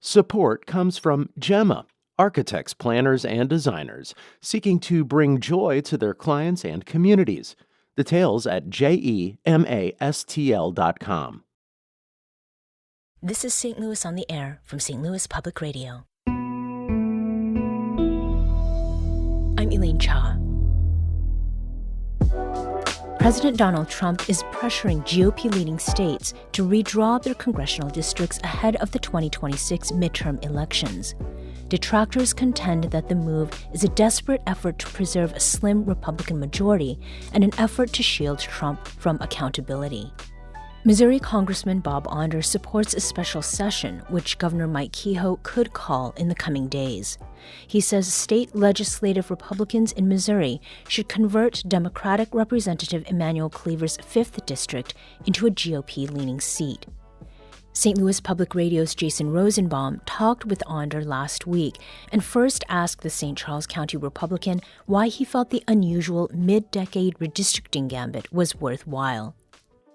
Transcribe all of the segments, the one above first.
Support comes from Gemma, architects, planners, and designers seeking to bring joy to their clients and communities. Details at gemastl.com. This is St. Louis on the Air from St. Louis Public Radio. I'm Elaine Cha. President Donald Trump is pressuring GOP-leading states to redraw their congressional districts ahead of the 2026 midterm elections. Detractors contend that the move is a desperate effort to preserve a slim Republican majority and an effort to shield Trump from accountability. Missouri Congressman Bob Onder supports a special session, which Governor Mike Kehoe could call in the coming days. He says state legislative Republicans in Missouri should convert Democratic Representative Emanuel Cleaver's 5th District into a GOP-leaning seat. St. Louis Public Radio's Jason Rosenbaum talked with Onder last week and first asked the St. Charles County Republican why he felt the unusual mid-decade redistricting gambit was worthwhile.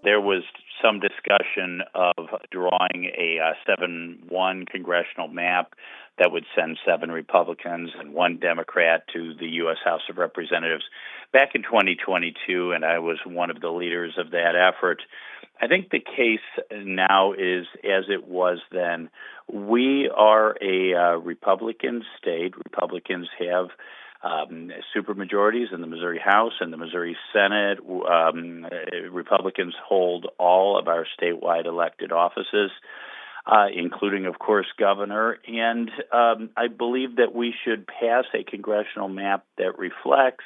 There was some discussion of drawing a 7-1 congressional map that would send 7 Republicans and 1 Democrat to the U.S. House of Representatives back in 2022, and I was one of the leaders of that effort. I think the case now is as it was then. We are a Republican state. Republicans have supermajorities in the Missouri House and the Missouri Senate. Republicans hold all of our statewide elected offices, including, of course, governor. And I believe that we should pass a congressional map that reflects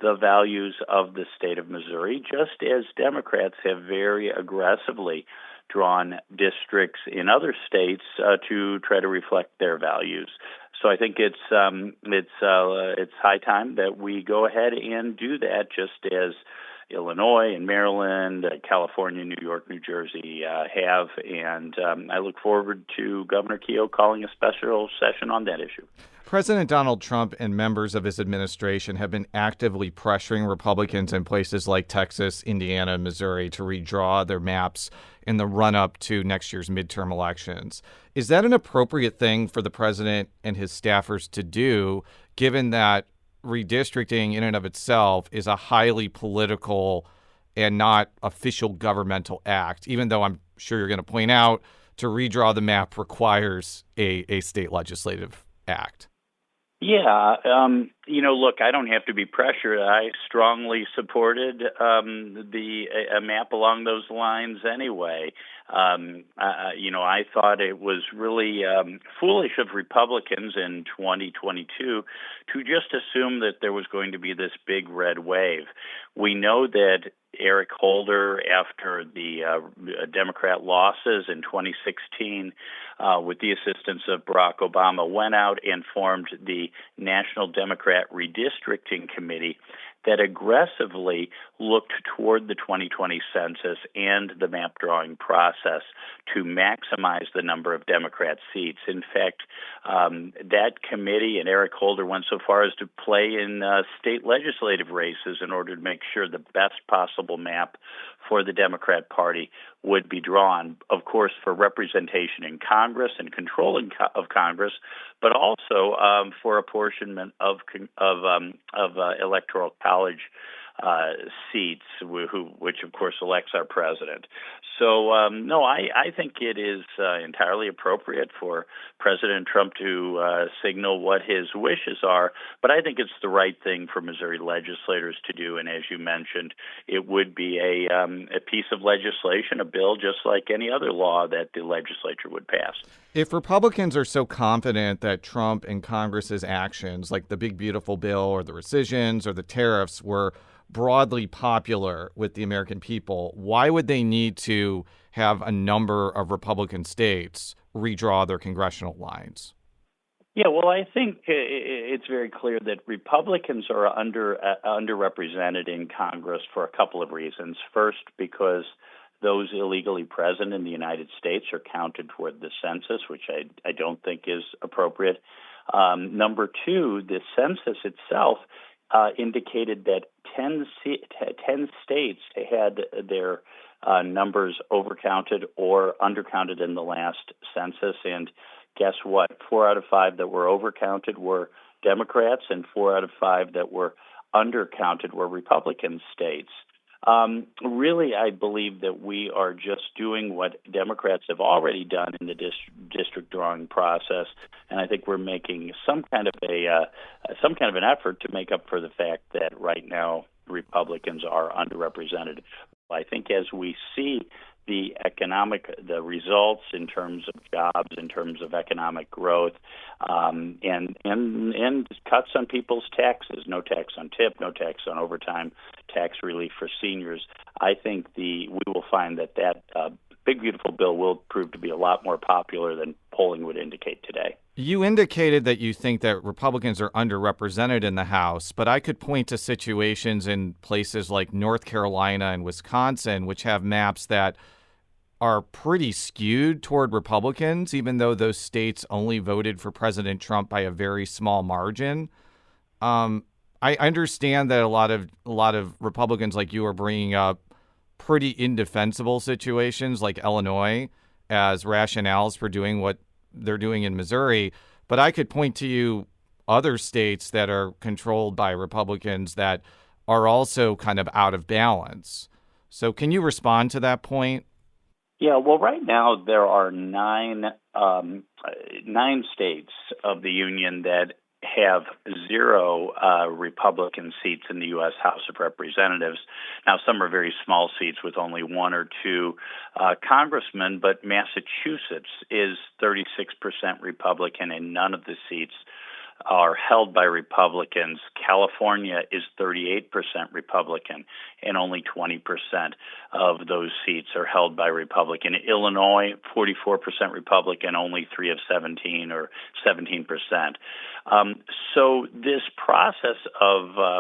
the values of the state of Missouri, just as Democrats have very aggressively drawn districts in other states to try to reflect their values. So I think it's high time that we go ahead and do that, just as Illinois and Maryland, California, New York, New Jersey have. And I look forward to Governor Kehoe calling a special session on that issue. President Donald Trump and members of his administration have been actively pressuring Republicans in places like Texas, Indiana, and Missouri to redraw their maps in the run-up to next year's midterm elections. Is that an appropriate thing for the president and his staffers to do, given that redistricting in and of itself is a highly political and not official governmental act, even though I'm sure you're going to point out to redraw the map requires a state legislative act? Yeah, look, I don't have to be pressured. I strongly supported a map along those lines anyway. I thought it was really foolish of Republicans in 2022 to just assume that there was going to be this big red wave. We know that Eric Holder, after the Democrat losses in 2016, with the assistance of Barack Obama, went out and formed the National Democrat Redistricting Committee that aggressively looked toward the 2020 census and the map drawing process to maximize the number of Democrat seats. In fact, that committee and Eric Holder went so far as to play in state legislative races in order to make sure the best possible map for the Democrat Party would be drawn, of course, for representation in Congress and controlling of Congress, but also for apportionment of electoral college seats, which of course elects our president. So, I think it is entirely appropriate for President Trump to signal what his wishes are, but I think it's the right thing for Missouri legislators to do. And as you mentioned, it would be a piece of legislation, a bill, just like any other law that the legislature would pass. If Republicans are so confident that Trump and Congress's actions, like the Big Beautiful Bill or the rescissions or the tariffs, were broadly popular with the American people, why would they need to have a number of Republican states redraw their congressional lines? Yeah, well, I think it's very clear that Republicans are underrepresented in Congress for a couple of reasons. First, because those illegally present in the United States are counted toward the census, which I don't think is appropriate. Number two, the census itself indicated that 10 states had their numbers overcounted or undercounted in the last census, and guess what? 4 out of 5 that were overcounted were Democrats, and 4 out of 5 that were undercounted were Republican states. Really, I believe that we are just doing what Democrats have already done in the district drawing process, and I think we're making some kind of an effort to make up for the fact that right now Republicans are underrepresented. I think as we see the results in terms of jobs, in terms of economic growth, and cuts on people's taxes, no tax on tip, no tax on overtime, tax relief for seniors, I think we will find that big, beautiful bill will prove to be a lot more popular than polling would indicate today. You indicated that you think that Republicans are underrepresented in the House, but I could point to situations in places like North Carolina and Wisconsin, which have maps that are pretty skewed toward Republicans, even though those states only voted for President Trump by a very small margin. I understand that a lot of Republicans like you are bringing up pretty indefensible situations like Illinois as rationales for doing what they're doing in Missouri, but I could point to you other states that are controlled by Republicans that are also kind of out of balance. So can you respond to that point? Yeah, well, right now there are nine states of the union that have 0 Republican seats in the U.S. House of Representatives. Now, some are very small seats with only 1 or 2 congressmen, but Massachusetts is 36% Republican, and none of the seats are held by Republicans. California is 38% Republican, and only 20% of those seats are held by Republican. Illinois, 44% Republican, only 3 of 17, or 17%. So this process of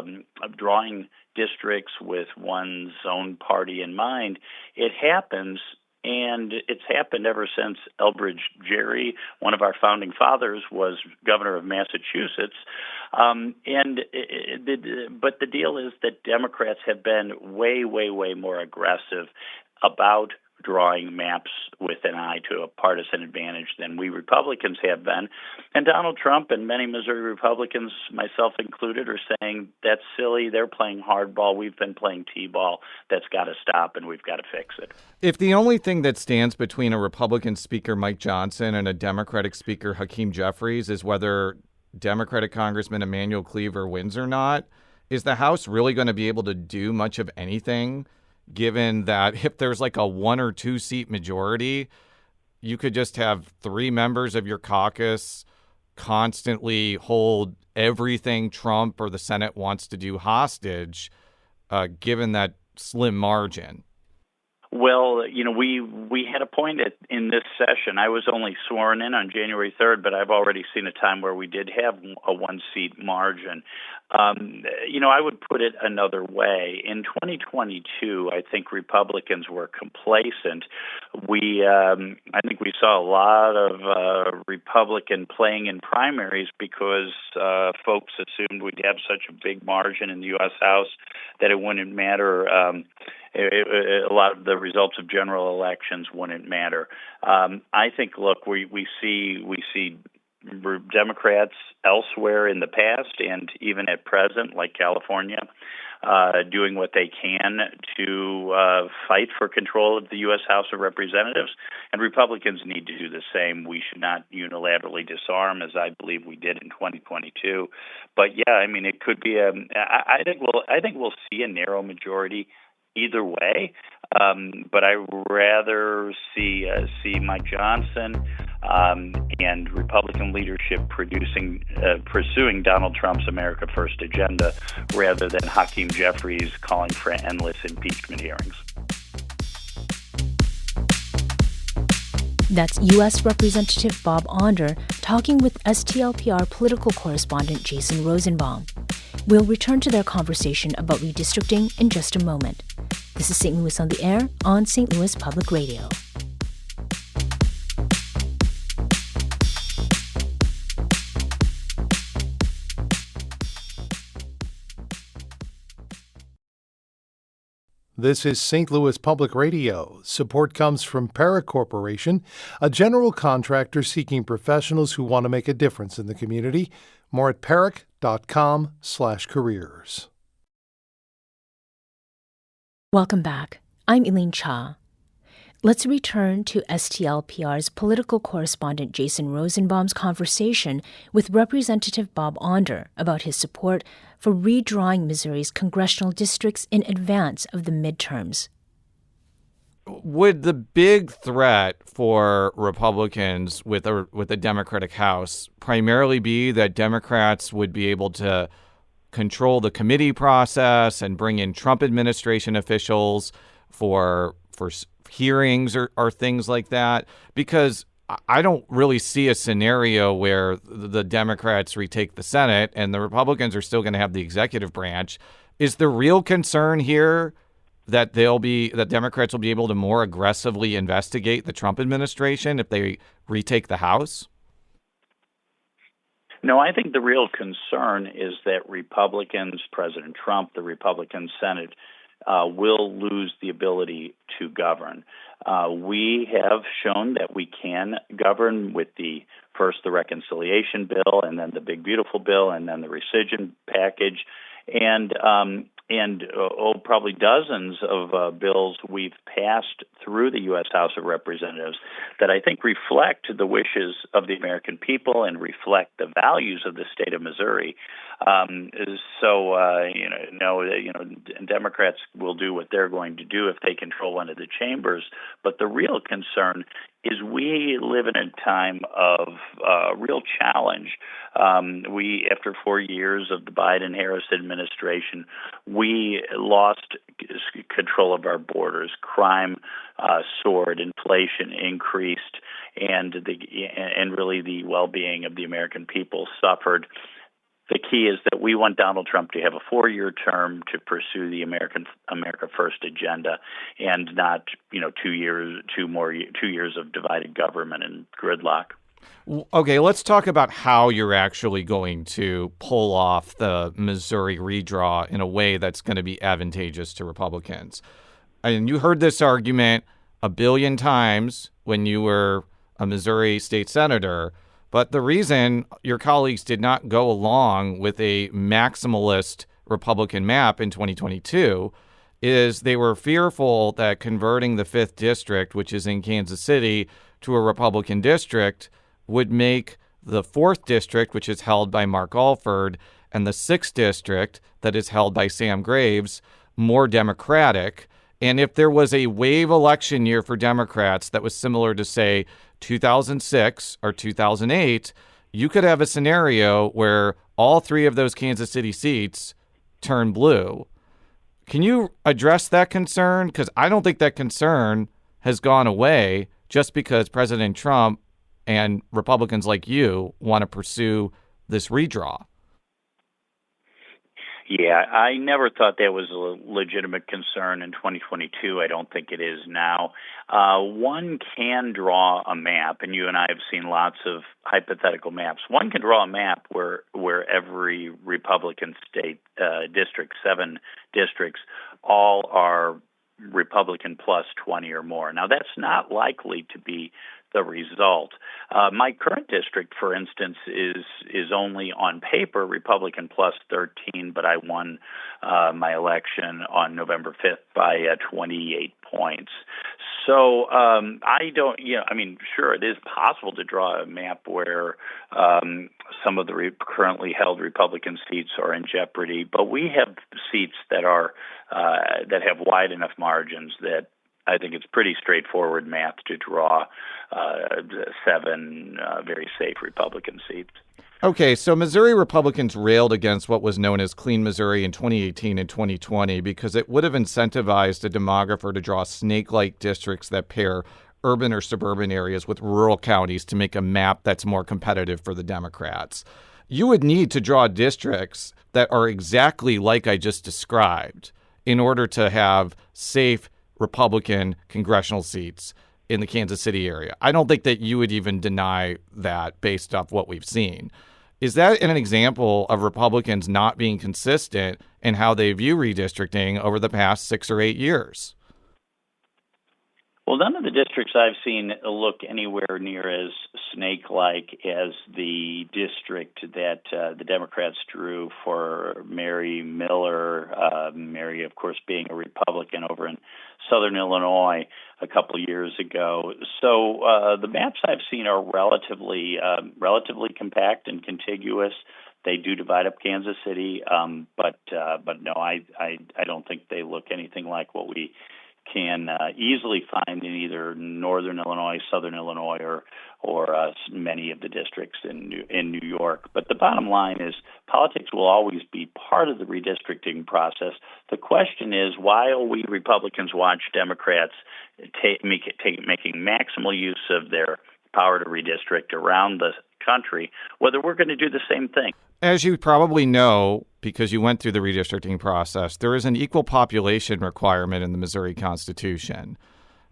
drawing districts with one's own party in mind, it happens. And it's happened ever since Elbridge Gerry, one of our founding fathers, was governor of Massachusetts. But the deal is that Democrats have been way, way, way more aggressive about drawing maps with an eye to a partisan advantage than we Republicans have been. And Donald Trump and many Missouri Republicans, myself included, are saying that's silly. They're playing hardball. We've been playing t-ball. That's got to stop, and we've got to fix it. If the only thing that stands between a Republican Speaker, Mike Johnson, and a Democratic Speaker, Hakeem Jeffries, is whether Democratic Congressman Emanuel Cleaver wins or not, is the House really going to be able to do much of anything, given that if there's like a 1 or 2 seat majority, you could just have 3 members of your caucus constantly hold everything Trump or the Senate wants to do hostage, given that slim margin? Well, we had a point in this session. I was only sworn in on January 3rd, but I've already seen a time where we did have a 1-seat margin. I would put it another way. In 2022, I think Republicans were complacent. I think we saw a lot of Republican playing in primaries because folks assumed we'd have such a big margin in the U.S. House that it wouldn't matter. A lot of the results of general elections wouldn't matter. I think, look, we see Democrats elsewhere in the past and even at present, like California, doing what they can to fight for control of the U.S. House of Representatives, and Republicans need to do the same. We should not unilaterally disarm, as I believe we did in 2022. But yeah, it could be I think we'll see a narrow majority either way, but I rather see Mike Johnson and Republican leadership pursuing Donald Trump's America First agenda rather than Hakeem Jeffries calling for endless impeachment hearings. That's U.S. Representative Bob Onder talking with STLPR political correspondent Jason Rosenbaum. We'll return to their conversation about redistricting in just a moment. This is St. Louis on the Air on St. Louis Public Radio. This is St. Louis Public Radio. Support comes from Para Corporation, a general contractor seeking professionals who want to make a difference in the community. More at parac.com/careers. Welcome back. I'm Elaine Cha. Let's return to STLPR's political correspondent Jason Rosenbaum's conversation with Representative Bob Onder about his support for redrawing Missouri's congressional districts in advance of the midterms. Would the big threat for Republicans with a Democratic House primarily be that Democrats would be able to control the committee process and bring in Trump administration officials for hearings or things like that? Because I don't really see a scenario where the Democrats retake the Senate and the Republicans are still going to have the executive branch. Is the real concern here that Democrats will be able to more aggressively investigate the Trump administration if they retake the House? No, I think the real concern is that Republicans, President Trump, the Republican Senate, will lose the ability to govern. We have shown that we can govern with the reconciliation bill, and then the big beautiful bill, and then the rescission package, and probably dozens of bills we've passed through the U.S. House of Representatives that I think reflect the wishes of the American people and reflect the values of the state of Missouri. Democrats will do what they're going to do if they control one of the chambers. But the real concern is we live in a time of real challenge. After 4 years of the Biden-Harris administration, we lost control of our borders. Crime soared, inflation increased, and really the well-being of the American people suffered. The key is that we want Donald Trump to have a 4-year term to pursue the America First agenda, and not 2 years of divided government and gridlock. Okay, let's talk about how you're actually going to pull off the Missouri redraw in a way that's going to be advantageous to Republicans. And you heard this argument a billion times when you were a Missouri state senator. But the reason your colleagues did not go along with a maximalist Republican map in 2022 is they were fearful that converting the 5th district, which is in Kansas City, to a Republican district would make the 4th district, which is held by Mark Alford, and the 6th district, that is held by Sam Graves, more Democratic. And if there was a wave election year for Democrats that was similar to, say, 2006 or 2008, you could have a scenario where all 3 of those Kansas City seats turn blue. Can you address that concern? Because I don't think that concern has gone away just because President Trump and Republicans like you want to pursue this redraw. Yeah, I never thought that was a legitimate concern in 2022. I don't think it is now. One can draw a map, and you and I have seen lots of hypothetical maps. One can draw a map where every Republican state district, 7 districts, all are Republican plus 20 or more. Now, that's not likely to be the result. My current district, for instance, is only on paper Republican plus 13, but I won my election on November 5th by 28 points. So I don't, sure, it is possible to draw a map where some of the currently held Republican seats are in jeopardy, but we have seats that have wide enough margins that I think it's pretty straightforward math to draw 7 very safe Republican seats. Okay, so Missouri Republicans railed against what was known as Clean Missouri in 2018 and 2020 because it would have incentivized a demographer to draw snake-like districts that pair urban or suburban areas with rural counties to make a map that's more competitive for the Democrats. You would need to draw districts that are exactly like I just described in order to have safe Republican congressional seats in the Kansas City area. I don't think that you would even deny that based off what we've seen. Is that an example of Republicans not being consistent in how they view redistricting over the past 6 or 8 years? Well, none of the districts I've seen look anywhere near as snake-like as the district that the Democrats drew for Mary Miller, Mary, of course, being a Republican over in southern Illinois a couple of years ago. So the maps I've seen are relatively compact and contiguous. They do divide up Kansas City, but no, I don't think they look anything like what we can easily find in either northern Illinois, southern Illinois, or many of the districts in New York. But the bottom line is politics will always be part of the redistricting process. The question is, while we Republicans watch Democrats making maximal use of their power to redistrict around the country, whether we're going to do the same thing. As you probably know, because you went through the redistricting process, there is an equal population requirement in the Missouri Constitution.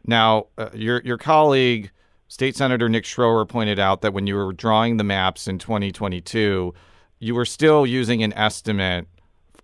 Now, your colleague, State Senator Nick Schroer, pointed out that when you were drawing the maps in 2022, you were still using an estimate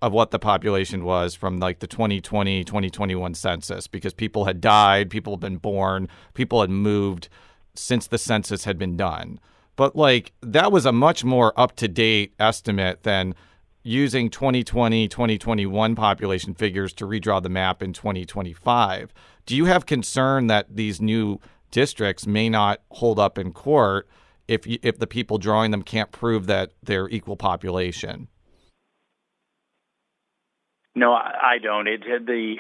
of what the population was from like the 2020, 2021 census, because people had died, people had been born, people had moved since the census had been done. But like that was a much more up-to-date estimate than using 2020, 2021 population figures to redraw the map in 2025. Do you have concern that these new districts may not hold up in court if the people drawing them can't prove that they're equal population? No, I don't. The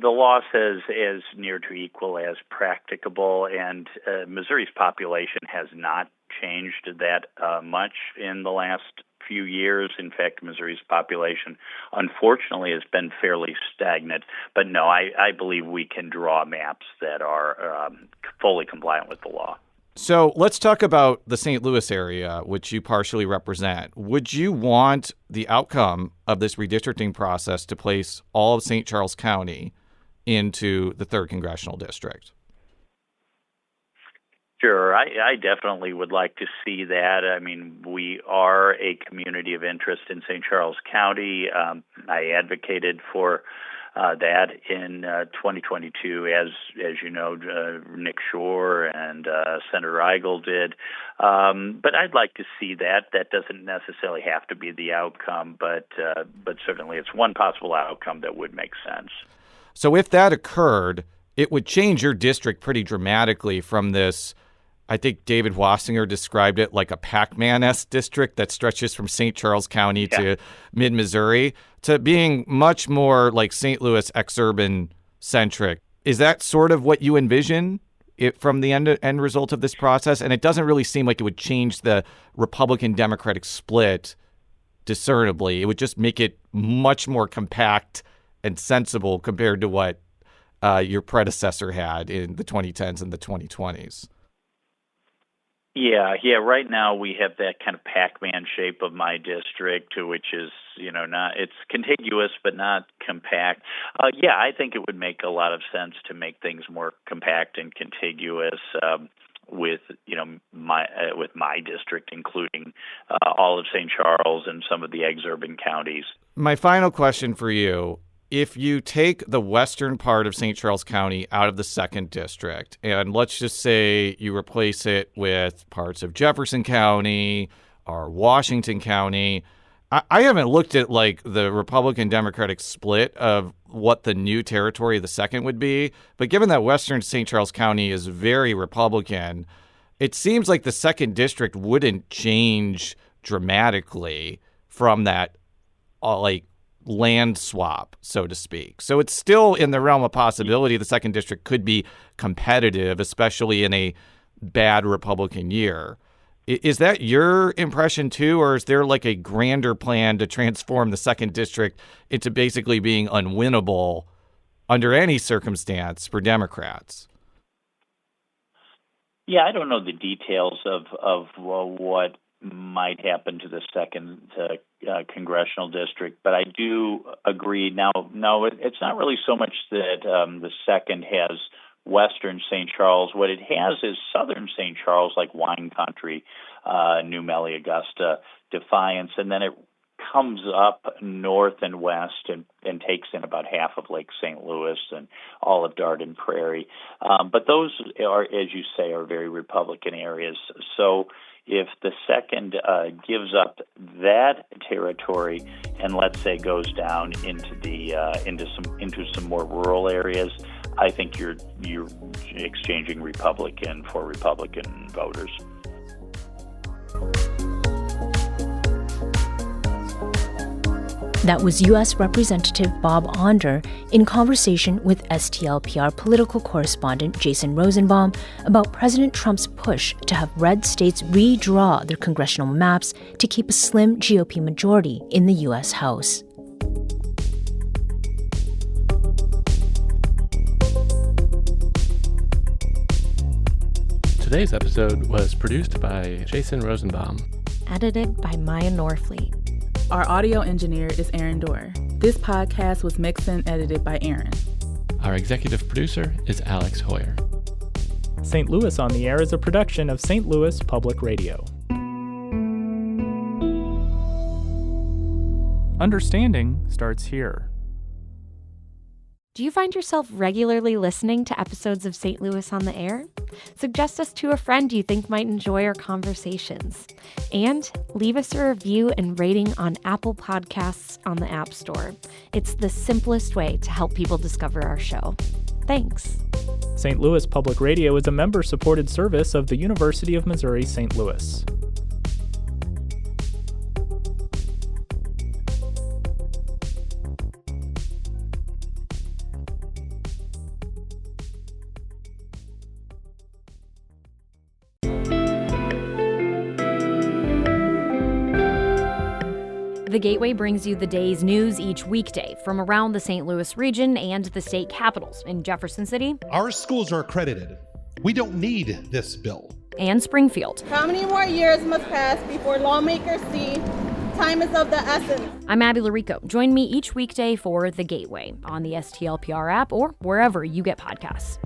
law says as near to equal as practicable, and Missouri's population has not changed that much in the last few years. In fact, Missouri's population, unfortunately, has been fairly stagnant. But no, I believe we can draw maps that are fully compliant with the law. So let's talk about the St. Louis area, which you partially represent. Would you want the outcome of this redistricting process to place all of St. Charles County into the 3rd Congressional District? Sure. I definitely would like to see that. I mean, we are a community of interest in St. Charles County. I advocated for that in 2022, as you know, Nick Shore and Senator Eigel did. But I'd like to see that. That doesn't necessarily have to be the outcome, but certainly it's one possible outcome that would make sense. So if that occurred, it would change your district pretty dramatically from this. I think David Wassinger described it like a Pac-Man-esque district that stretches from St. Charles County to mid-Missouri to being much more like St. Louis exurban centric. Is that sort of what you envision from the end result of this process? And it doesn't really seem like it would change the Republican-Democratic split discernibly. It would just make it much more compact and sensible compared to what your predecessor had in the 2010s and the 2020s. Yeah. Right now we have that kind of Pac-Man shape of my district, which is, it's contiguous but not compact. I think it would make a lot of sense to make things more compact and contiguous with my district, including all of St. Charles and some of the exurban counties. My final question for you. If you take the western part of St. Charles County out of the 2nd district, and let's just say you replace it with parts of Jefferson County or Washington County, I haven't looked at like the Republican-Democratic split of what the new territory of the 2nd would be, but given that western St. Charles County is very Republican, it seems like the 2nd district wouldn't change dramatically from that land swap, so to speak. So it's still in the realm of possibility the 2nd district could be competitive, especially in a bad Republican year. Is that your impression too, or is there like a grander plan to transform the 2nd district into basically being unwinnable under any circumstance for Democrats? Yeah, I don't know the details of what might happen to the 2nd congressional district, but I do agree. Now, it's not really so much that the 2nd has western St. Charles. What it has is southern St. Charles, like wine country, New Melle, Augusta, Defiance, and then it comes up north and west and takes in about half of Lake St. Louis and all of Darden Prairie. But those are, as you say, are very Republican areas. So if the second gives up that territory and, let's say, goes down into the into some more rural areas, I think you're exchanging Republican for Republican voters. That was U.S. Representative Bob Onder in conversation with STLPR political correspondent Jason Rosenbaum about President Trump's push to have red states redraw their congressional maps to keep a slim GOP majority in the U.S. House. Today's episode was produced by Jason Rosenbaum. Edited by Maya Norfleet. Our audio engineer is Aaron Dorr. This podcast was mixed and edited by Aaron. Our executive producer is Alex Hoyer. St. Louis on the Air is a production of St. Louis Public Radio. Understanding starts here. Do you find yourself regularly listening to episodes of St. Louis on the Air? Suggest us to a friend you think might enjoy our conversations. And leave us a review and rating on Apple Podcasts on the App Store. It's the simplest way to help people discover our show. Thanks. St. Louis Public Radio is a member-supported service of the University of Missouri St. Louis. The Gateway brings you the day's news each weekday from around the St. Louis region and the state capitals in Jefferson City. Our schools are accredited. We don't need this bill. And Springfield. How many more years must pass before lawmakers see time is of the essence? I'm Abby Larico. Join me each weekday for The Gateway on the STLPR app or wherever you get podcasts.